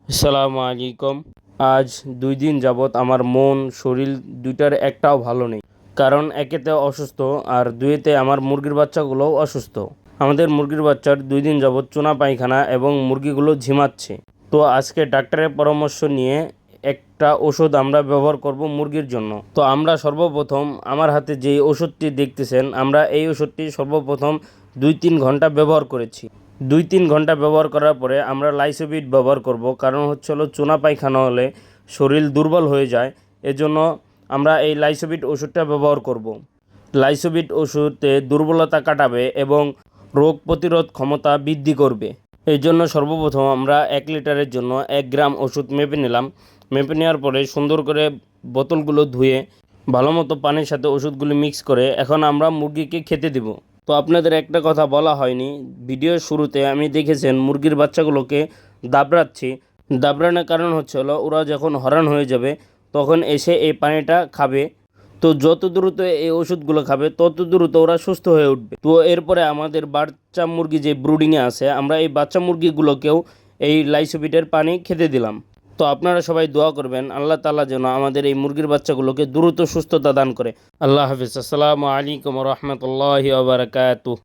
আসসালামু আলাইকুম। আজ ২ দিন যাবৎ আমার মন শরীর দুইটার একটাও ভালো নেই। কারণ একেতে অসুস্থ আর দুইতে আমার মুরগির বাচ্চাগুলোও অসুস্থ। আমাদের মুরগির বাচ্চার ২ দিন যাবৎ চুনা পায়খানা এবং মুরগিগুলো ঝিমাচ্ছে। তো আজকে ডাক্তারের পরামর্শ নিয়ে একটা ওষুধ আমরা ব্যবহার করব মুরগির জন্য। তো আমরা সর্বপ্রথম আমার হাতে যে ওষুধটি দেখতেছেন, আমরা এই ওষুধটি সর্বপ্রথম ২-৩ ঘন্টা ব্যবহার করেছি। ২-৩ ঘন্টা ব্যবহার করার পরে আমরা লাইসোবিট ব্যবহার করব, কারণ হলো চুনা পায়খানা হলে শরীর দুর্বল হয়ে যায়। এজন্য আমরা এই লাইসোবিট ওষুধটা ব্যবহার করব। লাইসোবিট ওষুধে দুর্বলতা কাটাবে এবং রোগ প্রতিরোধ ক্ষমতা বৃদ্ধি করবে। এই জন্য সর্বপ্রথম আমরা ১ লিটারের জন্য ১ গ্রাম ওষুধ মেপে নিলাম। মেপে নেওয়ার পরে সুন্দর করে বোতলগুলো ধুয়ে ভালো মতো পানির সাথে ওষুধগুলি মিক্স করে এখন আমরা মুরগিকে খেতে দেব। তো আপনাদের একটা কথা বলা হয়নি, ভিডিওর শুরুতে আমি দেখেছেন মুরগির বাচ্চাগুলোকে দাবড়াচ্ছি। দাবড়ানোর কারণ হলো ওরা যখন হয়রান হয়ে যাবে তখন এসে এই পানিটা খাবে। তো যত দ্রুত এই ওষুধগুলো খাবে তত দ্রুত ওরা সুস্থ হয়ে উঠবে। তো এরপরে আমাদের বাচ্চা মুরগি যে ব্রুডিংয়ে আছে, আমরা এই বাচ্চা মুরগিগুলোকেও এই লাইসোবিটের পানি খেতে দিলাম। তো আপনারা সবাই দোয়া করবেন আল্লাহ তাআলা যেন আমাদের এই মুরগির বাচ্চাগুলোকে দ্রুত সুস্থতা দান করে। আল্লাহ হাফিজ। আসসালামু আলাইকুম ওয়া রাহমাতুল্লাহি ওয়া বারাকাতুহু।